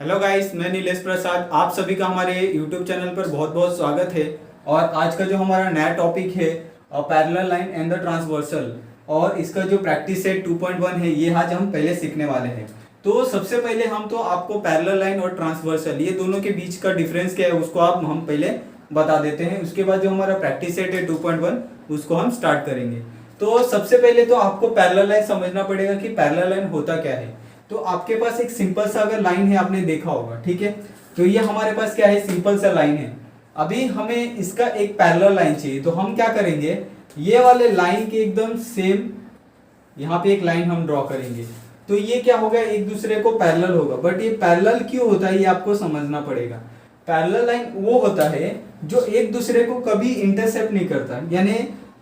Hello guys, मैं नीलेश प्रसाद। आप सभी का हमारे यूट्यूब चैनल पर बहुत बहुत स्वागत है। और आज का जो हमारा नया टॉपिक है parallel line and the transversal, और इसका जो प्रैक्टिस सेट 2.1 है ये आज हम पहले सीखने वाले हैं। तो सबसे पहले हम तो आपको पैरेलल लाइन और ट्रांसवर्सल ये दोनों के बीच का डिफरेंस क्या है उसको हम पहले बता देते हैं। उसके बाद जो हमारा प्रैक्टिस सेट है 2.1 उसको हम स्टार्ट करेंगे। तो सबसे पहले तो आपको पैरेलल लाइन समझना पड़ेगा कि पैरेलल लाइन होता क्या है। तो आपके पास एक सिंपल सा अगर लाइन है, आपने देखा होगा, ठीक है। तो ये हमारे पास क्या है, सिंपल सा लाइन है। अभी हमें इसका एक पैरेलल लाइन चाहिए, तो हम क्या करेंगे, ये वाले लाइन के एकदम सेम यहाँ पे एक लाइन हम ड्रॉ करेंगे। तो ये क्या होगा, एक दूसरे को पैरेलल होगा। बट ये पैरेलल क्यों होता है ये आपको समझना पड़ेगा। पैरेलल लाइन वो होता है जो एक दूसरे को कभी इंटरसेप्ट नहीं करता। यानी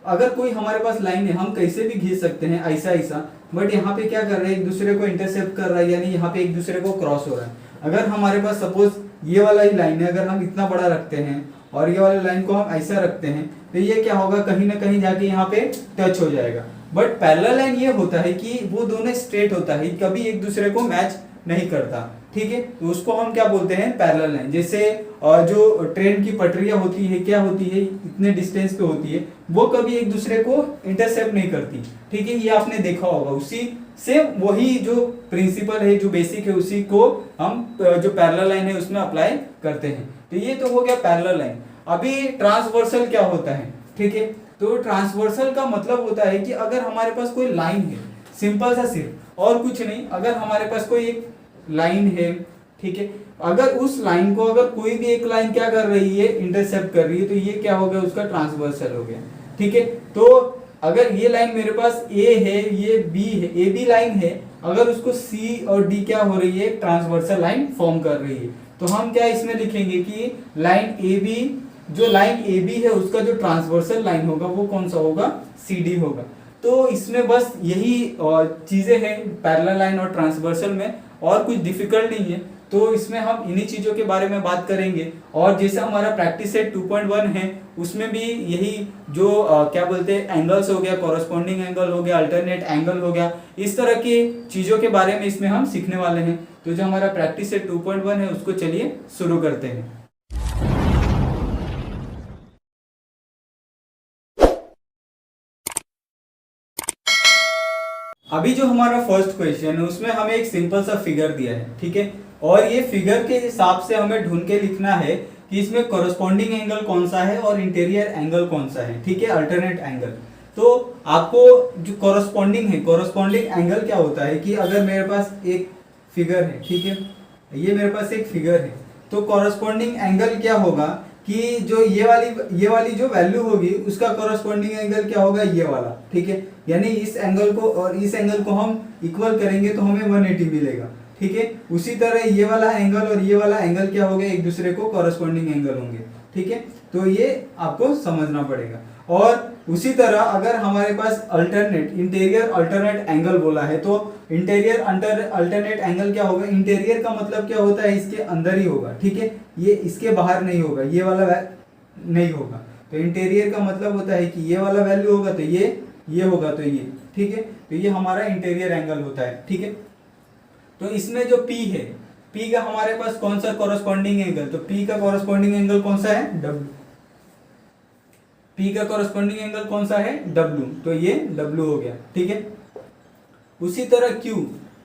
अगर कोई हमारे पास लाइन है, हम कैसे भी खींच सकते हैं ऐसा ऐसा, बट यहाँ पे क्या कर रहे हैं, एक दूसरे को इंटरसेप्ट कर रहा है, यानी यहाँ पे एक दूसरे को क्रॉस हो रहा है। अगर हमारे पास सपोज ये वाला ही लाइन है, अगर हम इतना बड़ा रखते हैं और ये वाले लाइन को हम ऐसा रखते हैं, तो ये क्या होगा, कहीं ना कहीं जाके यहाँ पे टच हो जाएगा। बट पैरेलल लाइन ये होता है कि वो दोनों स्ट्रेट होता है, कभी एक दूसरे को मैच नहीं करता, ठीक है। तो उसको हम क्या बोलते हैं, पैरेलल लाइन। जैसे जो ट्रेन की पटरियां होती है, क्या होती है, इतने डिस्टेंस पे होती है, वो कभी एक दूसरे को इंटरसेप्ट नहीं करती, ठीक है। ये आपने देखा होगा। उसी से वही जो प्रिंसिपल है, जो बेसिक है, उसी को हम जो पैरेलल लाइन है उसमें अप्लाई करते हैं। तो ये तो हो गया पैरेलल लाइन। अभी ट्रांसवर्सल क्या होता है, ठीक है। तो ट्रांसवर्सल का मतलब होता है कि अगर हमारे पास कोई लाइन है, सिंपल सा, सिर्फ और कुछ नहीं, अगर हमारे पास कोई एक लाइन है, ठीक है, अगर उस लाइन को अगर कोई भी एक लाइन क्या कर रही है, इंटरसेप्ट कर रही है, तो ये क्या हो गया, उसका ट्रांसवर्सल हो गया, ठीक है। तो अगर ये लाइन मेरे पास ए है, ये बी है, ए बी लाइन है, अगर उसको सी और डी क्या हो रही है, ट्रांसवर्सल लाइन फॉर्म कर रही है, तो हम क्या इसमें लिखेंगे कि लाइन ए बी, जो लाइन ए बी है उसका जो ट्रांसवर्सल लाइन होगा वो कौन सा होगा, सी डी होगा। तो इसमें बस यही चीजें हैं पैरेलल लाइन और ट्रांसवर्सल में, और कुछ डिफिकल्ट नहीं है। तो इसमें हम इन्हीं चीजों के बारे में बात करेंगे। और जैसे हमारा प्रैक्टिस सेट 2.1 है, उसमें भी यही जो क्या बोलते हैं, एंगल्स हो गया, कॉरस्पॉन्डिंग एंगल हो गया, अल्टरनेट एंगल हो गया, इस तरह की चीजों के बारे में इसमें हम सीखने वाले हैं। तो जो हमारा प्रैक्टिस सेट 2.1 है उसको चलिए शुरू करते हैं। अभी जो हमारा फर्स्ट क्वेश्चन है उसमें हमें एक सिंपल सा फिगर दिया है, ठीक है। और ये फिगर के हिसाब से हमें ढूंढ के लिखना है कि इसमें कॉरस्पॉन्डिंग एंगल कौन सा है और इंटीरियर एंगल कौन सा है, ठीक है, अल्टरनेट एंगल। तो आपको जो कॉरस्पॉन्डिंग है, कॉरस्पॉन्डिंग एंगल क्या होता है कि अगर मेरे पास एक फिगर है, ठीक है, ये मेरे पास एक फिगर है, तो कॉरस्पॉन्डिंग एंगल क्या होगा कि जो ये वाली जो वैल्यू होगी उसका कॉरस्पॉन्डिंग एंगल क्या होगा, ये वाला, ठीक है। यानी इस एंगल को और इस एंगल को हम इक्वल करेंगे तो हमें 180 मिलेगा, ठीक है। उसी तरह ये वाला एंगल और ये वाला एंगल क्या हो गया, एक दूसरे को कॉरस्पॉन्डिंग एंगल होंगे, ठीक है। तो ये आपको समझना पड़ेगा। और उसी तरह अगर हमारे पास अल्टरनेट, इंटीरियर अल्टरनेट एंगल बोला है, तो इंटीरियर अल्टरनेट एंगल क्या होगा, इंटीरियर का मतलब क्या होता है, इसके अंदर ही होगा, ठीक है, ये इसके बाहर नहीं होगा, ये वाला नहीं होगा। तो इंटीरियर का मतलब होता है कि ये वाला वैल्यू होगा तो ये होगा तो ये, ठीक है। तो ये हमारा इंटीरियर एंगल होता है, ठीक है। तो इसमें जो P है, P का हमारे पास कौन सा कॉरस्पॉन्डिंग एंगल, तो P का कॉरस्पॉन्डिंग एंगल कौन सा है, W। P का कॉरस्पॉन्डिंग एंगल कौन सा है, W, तो ये W हो गया, ठीक है। उसी तरह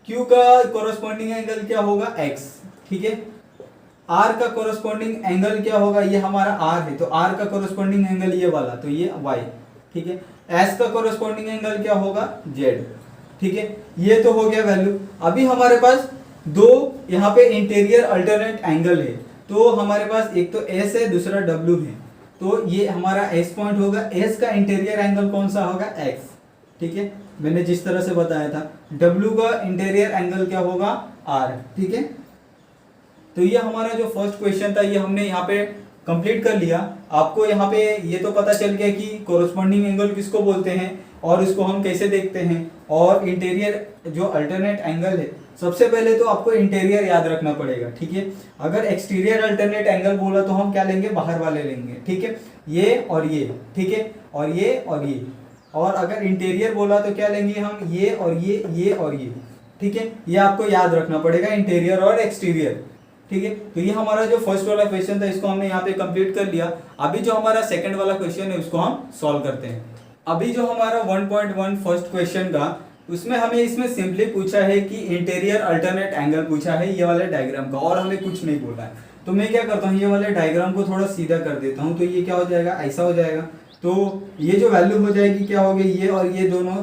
Q का कॉरस्पॉन्डिंग एंगल क्या होगा, X, ठीक है। R का कॉरस्पॉन्डिंग एंगल क्या होगा, ये हमारा R है, तो R का कॉरस्पॉन्डिंग एंगल ये वाला, तो ये Y, ठीक है। S का कॉरस्पॉन्डिंग एंगल क्या होगा, Z, ठीक है। ये तो हो गया वैल्यू। अभी हमारे पास दो यहाँ पे इंटीरियर अल्टरनेट एंगल है, तो हमारे पास एक तो S है, दूसरा W है, तो ये हमारा S पॉइंट होगा। S का इंटीरियर एंगल कौन सा होगा, X, ठीक है, मैंने जिस तरह से बताया था। W का इंटीरियर एंगल क्या होगा, R, ठीक है। तो ये हमारा जो फर्स्ट क्वेश्चन था ये हमने यहाँ पे कंप्लीट कर लिया। आपको यहाँ पे ये तो पता चल गया कि कॉरस्पॉन्डिंग एंगल किसको बोलते हैं और उसको हम कैसे देखते हैं। और इंटीरियर जो अल्टरनेट एंगल है, सबसे पहले तो आपको इंटीरियर याद रखना पड़ेगा, ठीक है। अगर एक्सटीरियर अल्टरनेट एंगल बोला तो हम क्या लेंगे, बाहर वाले लेंगे, ठीक है, ये और ये, ठीक है, और ये और ये। और अगर इंटीरियर बोला तो क्या लेंगे हम, ये और ये और ये, ठीक है। ये आपको याद रखना पड़ेगा, इंटीरियर और एक्सटीरियर। ठीक है। तो ये हमारा जो फर्स्ट वाला क्वेश्चन था इसको हमने यहाँ पे कंप्लीट कर लिया। अभी जो हमारा सेकंड वाला क्वेश्चन है उसको हम सॉल्व करते हैं। अभी जो हमारा 1.1 फर्स्ट क्वेश्चन का, उसमें हमें इसमें सिंपली पूछा है कि इंटीरियर अल्टरनेट एंगल पूछा है ये वाले डायग्राम का, और हमें कुछ नहीं बोला है। तो मैं क्या करता हूँ, ये वाले डायग्राम को थोड़ा सीधा कर देता हूँ। तो ये क्या हो जाएगा, ऐसा हो जाएगा। तो ये जो वैल्यू हो जाएगी क्या हो गई, ये और ये दोनों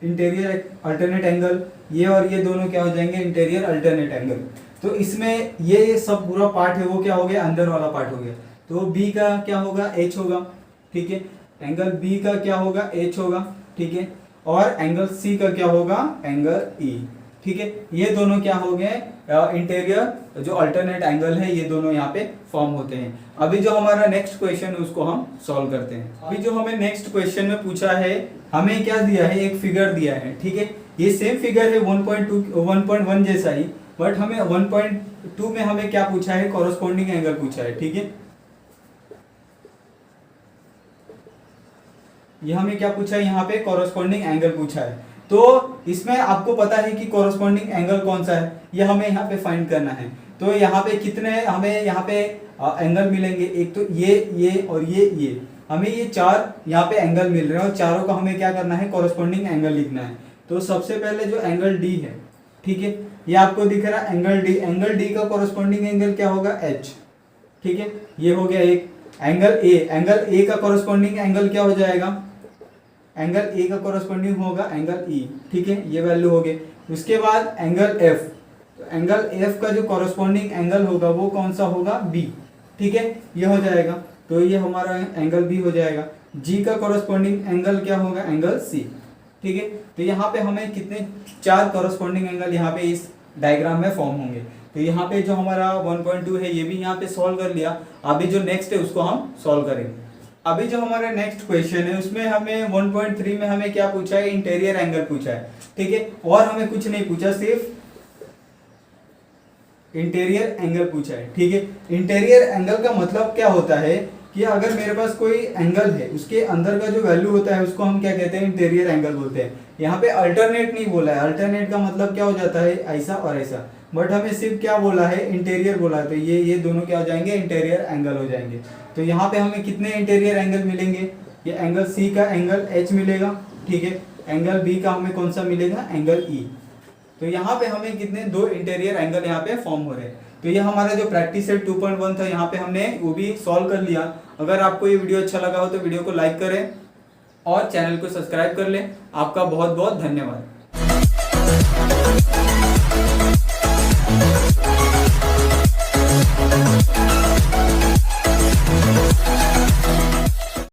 इंटीरियर अल्टरनेट एंगल, ये और ये दोनों क्या हो जाएंगे, इंटीरियर अल्टरनेट एंगल। तो इसमें ये सब पूरा पार्ट है वो क्या हो गया, अंदर वाला पार्ट हो गया। तो बी का क्या होगा, एच होगा, ठीक है। एंगल बी का क्या होगा, एच होगा, ठीक है। और एंगल सी का क्या होगा, एंगल ई, ठीक है। ये दोनों क्या हो गए, इंटीरियर जो अल्टरनेट एंगल है, ये दोनों यहाँ पे फॉर्म होते हैं। अभी जो हमारा नेक्स्ट क्वेश्चन है उसको हम सॉल्व करते हैं। अभी जो हमें नेक्स्ट क्वेश्चन में पूछा है, हमें क्या दिया है, एक फिगर दिया है, ठीक है। ये सेम फिगर है 1.1 जैसा ही, बट हमें 1.2 में हमें क्या पूछा है, कॉरस्पॉन्डिंग एंगल पूछा है, ठीक है। ये हमें क्या पूछा है, यहाँ पे कॉरस्पॉन्डिंग एंगल पूछा है। तो इसमें आपको पता है कि कॉरस्पॉन्डिंग एंगल कौन सा है, ये हमें यहाँ पे फाइंड करना है। तो यहाँ पे कितने हमें यहाँ पे एंगल मिलेंगे, एक तो ये और ये हमें ये चार यहाँ पे एंगल मिल रहे हैं, और चारों का हमें क्या करना है, कॉरस्पॉन्डिंग एंगल लिखना है। तो सबसे पहले जो एंगल डी है, ठीक है, ये आपको दिख रहा है एंगल डी। एंगल डी का कॉरस्पॉन्डिंग एंगल क्या होगा, एच, ठीक है। ये हो गया एक। एंगल ए का कॉरस्पॉन्डिंग एंगल क्या हो जाएगा, एंगल ए का कॉरस्पॉन्डिंग होगा एंगल ई, ठीक है। ये वैल्यू हो गई। उसके बाद एंगल एफ, तो एंगल एफ का जो कॉरस्पॉन्डिंग एंगल होगा वो कौन सा होगा, बी, ठीक है। ये हो जाएगा, तो ये हमारा एंगल बी हो जाएगा। जी का कॉरस्पॉन्डिंग एंगल क्या होगा, एंगल सी, ठीक है। तो यहाँ पे हमें कितने, चार कॉरस्पॉन्डिंग एंगल यहाँ पे इस डायग्राम में फॉर्म होंगे। तो यहाँ पे जो हमारा 1.2 है ये भी यहाँ पे सॉल्व कर लिया। अभी जो नेक्स्ट है उसको हम सॉल्व करेंगे। अभी जो हमारा नेक्स्ट क्वेश्चन है उसमें हमें 1.3 में हमें क्या पूछा है, इंटीरियर एंगल पूछा है, ठीक है। और हमें कुछ नहीं पूछा, सिर्फ इंटीरियर एंगल पूछा है, ठीक है। इंटीरियर एंगल का मतलब क्या होता है कि अगर मेरे पास कोई एंगल है, उसके अंदर का जो वैल्यू होता है उसको हम क्या कहते हैं, इंटीरियर एंगल बोलते हैं। यहाँ पे अल्टरनेट नहीं बोला है, अल्टरनेट का मतलब क्या हो जाता है, ऐसा और ऐसा, बट हमें सिर्फ क्या बोला है, इंटीरियर बोला है। तो ये दोनों क्या हो जाएंगे, इंटीरियर एंगल हो जाएंगे। तो यहाँ पे हमें कितने इंटीरियर एंगल मिलेंगे, ये एंगल सी का एंगल एच मिलेगा, ठीक है। एंगल बी का हमें कौन सा मिलेगा, एंगल ई। तो यहाँ पे हमें कितने, दो इंटीरियर एंगल यहाँ पे फॉर्म हो रहे हैं। तो ये हमारा जो प्रैक्टिस सेट 2.1 था यहाँ पे हमने वो भी सॉल्व कर लिया। अगर आपको ये वीडियो अच्छा लगा हो तो वीडियो को लाइक करें और चैनल को सब्सक्राइब कर लें। आपका बहुत बहुत धन्यवाद।